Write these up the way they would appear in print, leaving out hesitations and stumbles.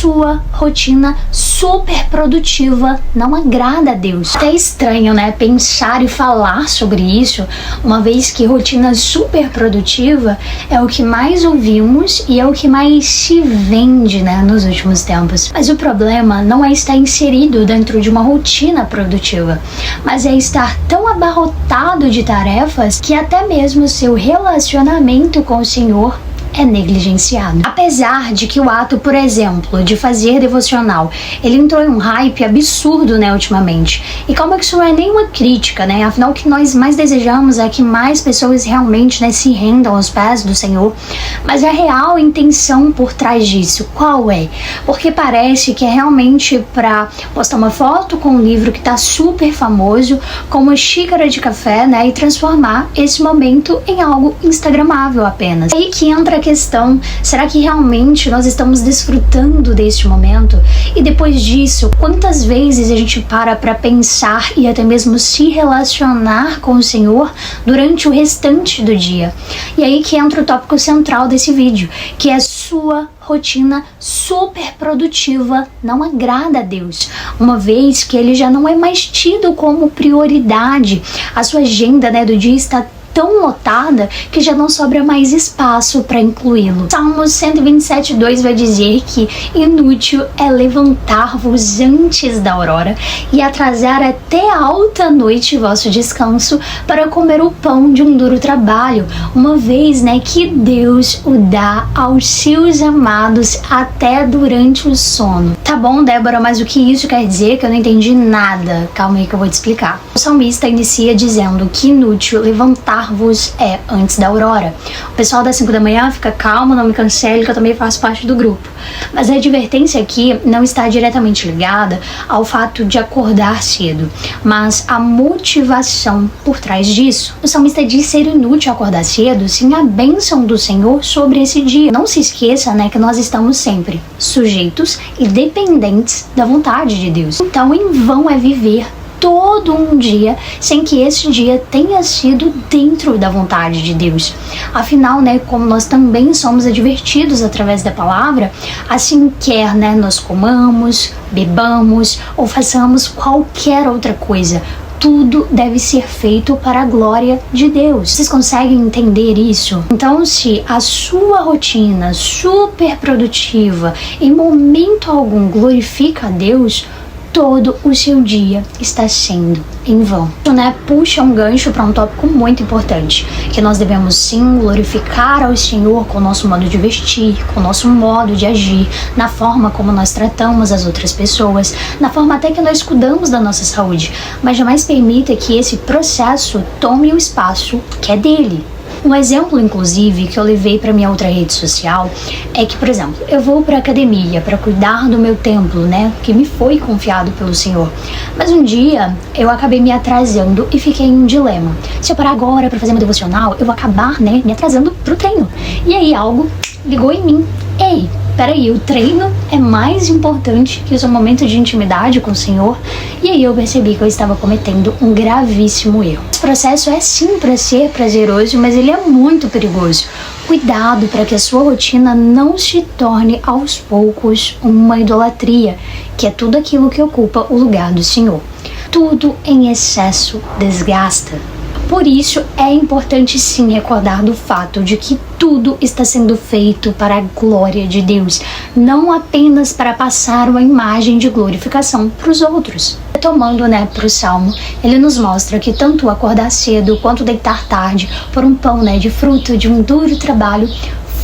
sua rotina super produtiva não agrada a Deus. É estranho, né, pensar e falar sobre isso, uma vez que rotina super produtiva é o que mais ouvimos e é o que mais se vende, né, nos últimos tempos. Mas o problema não é estar inserido dentro de uma rotina produtiva, mas é estar tão abarrotado de tarefas que até mesmo seu relacionamento com o Senhor é negligenciado. Apesar de que o ato, por exemplo, de fazer devocional, ele entrou em um hype absurdo, né, ultimamente. E calma que isso não é nenhuma crítica, né? Afinal, o que nós mais desejamos é que mais pessoas realmente, né, se rendam aos pés do Senhor. Mas a real intenção por trás disso, qual é? Porque parece que é realmente pra postar uma foto com um livro que tá super famoso, com uma xícara de café, né, e transformar esse momento em algo instagramável apenas. É aí que entra a questão, será que realmente nós estamos desfrutando deste momento? E depois disso, quantas vezes a gente para pensar e até mesmo se relacionar com o Senhor durante o restante do dia? E aí que entra o tópico central desse vídeo, que é sua rotina super produtiva não agrada a Deus, uma vez que ele já não é mais tido como prioridade. A sua agenda, né, do dia está tão lotada que já não sobra mais espaço para incluí-lo. Salmos 127:2 vai dizer que inútil é levantar-vos antes da aurora e atrasar até a alta noite vosso descanso para comer o pão de um duro trabalho, uma vez, né, que Deus o dá aos seus amados até durante o sono. Tá bom, Débora, mas o que isso quer dizer? Que eu não entendi nada. Calma aí que eu vou te explicar. O salmista inicia dizendo que inútil levantar-vos é antes da aurora. O pessoal das 5 da manhã fica calmo, não me cancele que eu também faço parte do grupo. Mas a advertência aqui não está diretamente ligada ao fato de acordar cedo, mas a motivação por trás disso. O salmista diz ser inútil acordar cedo sem a bênção do Senhor sobre esse dia. Não se esqueça, né, que nós estamos sempre sujeitos e dependentes da vontade de Deus. Então, em vão é viver todo um dia sem que esse dia tenha sido dentro da vontade de Deus. Afinal, né, como nós também somos advertidos através da palavra, assim quer, né, nós comamos, bebamos ou façamos qualquer outra coisa, tudo deve ser feito para a glória de Deus. Vocês conseguem entender isso? Então, se a sua rotina super produtiva em momento algum glorifica a Deus, todo o seu dia está sendo em vão. Isso, né, puxa um gancho para um tópico muito importante, que nós devemos sim glorificar ao Senhor com o nosso modo de vestir, com o nosso modo de agir, na forma como nós tratamos as outras pessoas, na forma até que nós cuidamos da nossa saúde, mas jamais permita que esse processo tome o espaço que é dele. Um exemplo, inclusive, que eu levei para minha outra rede social é que, por exemplo, eu vou para academia para cuidar do meu templo, né, que me foi confiado pelo Senhor. Mas um dia eu acabei me atrasando e fiquei em um dilema. Se eu parar agora para fazer meu devocional, eu vou acabar, né, me atrasando pro treino. E aí algo ligou em mim. Ei, peraí, o treino é mais importante que o seu momento de intimidade com o Senhor? E aí eu percebi que eu estava cometendo um gravíssimo erro. Esse processo é sim para ser prazeroso, mas ele é muito perigoso. Cuidado para que a sua rotina não se torne aos poucos uma idolatria, que é tudo aquilo que ocupa o lugar do Senhor. Tudo em excesso desgasta. Por isso, é importante sim recordar do fato de que tudo está sendo feito para a glória de Deus, não apenas para passar uma imagem de glorificação para os outros. Retomando, né, para o Salmo, ele nos mostra que tanto acordar cedo quanto deitar tarde por um pão, né, de fruto de um duro trabalho,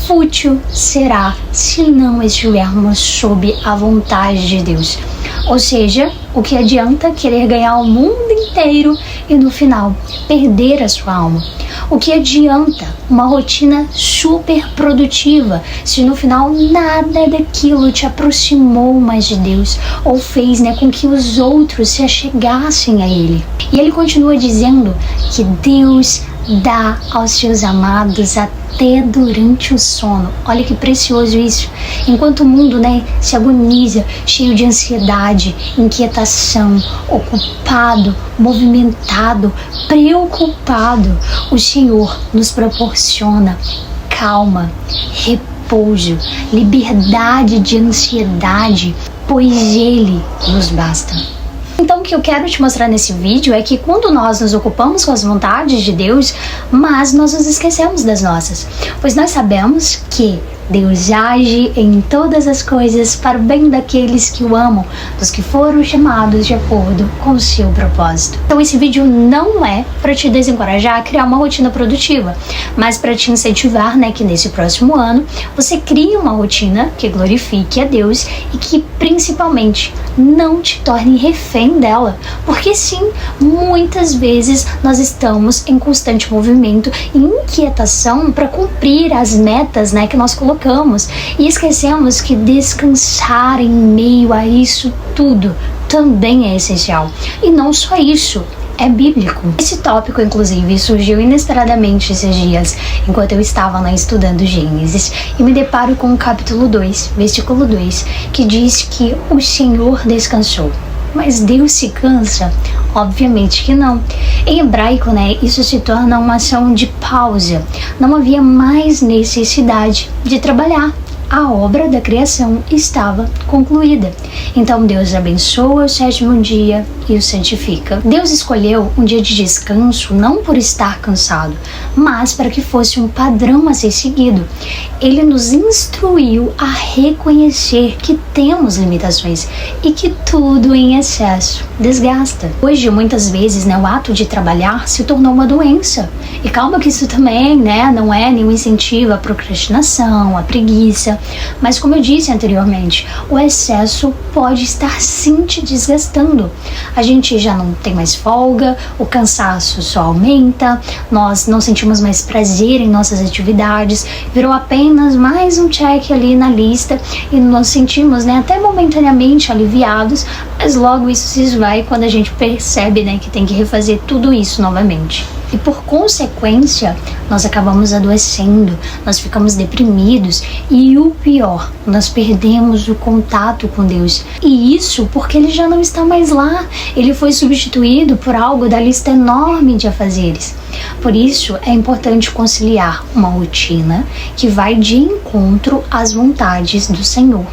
fútil será se não estivermos sob a vontade de Deus. Ou seja, o que adianta querer ganhar o mundo inteiro e no final perder a sua alma? O que adianta uma rotina super produtiva se no final nada daquilo te aproximou mais de Deus ou fez, né, com que os outros se achegassem a Ele? E ele continua dizendo que Deus dá aos seus amados até durante o sono. Olha que precioso isso. Enquanto o mundo, né, se agoniza, cheio de ansiedade, inquietação, ocupado, movimentado, preocupado, o Senhor nos proporciona calma, repouso repouso, liberdade de ansiedade, pois Ele nos basta. Então o que eu quero te mostrar nesse vídeo é que quando nós nos ocupamos com as vontades de Deus, mas nós nos esquecemos das nossas, pois nós sabemos que Deus age em todas as coisas para o bem daqueles que o amam, dos que foram chamados de acordo com o seu propósito. Então esse vídeo não é para te desencorajar a criar uma rotina produtiva, mas para te incentivar, que nesse próximo ano você crie uma rotina que glorifique a Deus e que principalmente não te torne refém dela, porque sim, muitas vezes nós estamos em constante movimento e inquietação para cumprir as metas, que nós colocamos e esquecemos que descansar em meio a isso tudo também é essencial. E não só isso, é bíblico. Esse tópico, inclusive, surgiu inesperadamente esses dias, enquanto eu estava estudando Gênesis, e me deparo com o capítulo 2, versículo 2, que diz que o Senhor descansou. Mas Deus se cansa? Obviamente que não. Em hebraico, isso se torna uma ação de pausa. Não havia mais necessidade de trabalhar. A obra da criação estava concluída. Então Deus abençoa o sétimo dia e o santifica. Deus escolheu um dia de descanso não por estar cansado, mas para que fosse um padrão a ser seguido. Ele nos instruiu a reconhecer que temos limitações e que tudo em excesso desgasta. Hoje, muitas vezes, o ato de trabalhar se tornou uma doença. E calma que isso também, não é nenhum incentivo à procrastinação, à preguiça. Mas como eu disse anteriormente, o excesso pode estar sim te desgastando. A gente já não tem mais folga, o cansaço só aumenta, nós não sentimos mais prazer em nossas atividades, virou apenas mais um check ali na lista e nós sentimos, até momentaneamente aliviados, mas logo isso se esvai quando a gente percebe, que tem que refazer tudo isso novamente. E por consequência, nós acabamos adoecendo, nós ficamos deprimidos e o pior, nós perdemos o contato com Deus. E isso porque Ele já não está mais lá, Ele foi substituído por algo da lista enorme de afazeres. Por isso, é importante conciliar uma rotina que vai de encontro às vontades do Senhor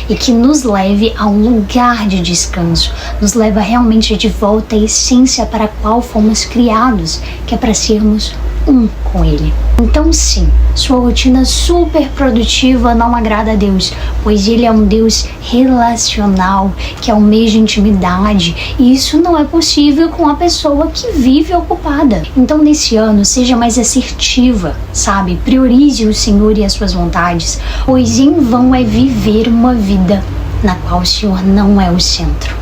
e que nos leve a um lugar de descanso, nos leva realmente de volta à essência para a qual fomos criados, que é para sermos um com Ele. Então sim, sua rotina super produtiva não agrada a Deus, pois Ele é um Deus relacional, que almeja intimidade, e isso não é possível com a pessoa que vive ocupada. Então nesse ano, seja mais assertiva, priorize o Senhor e as suas vontades, pois em vão é viver uma vida na qual o Senhor não é o centro.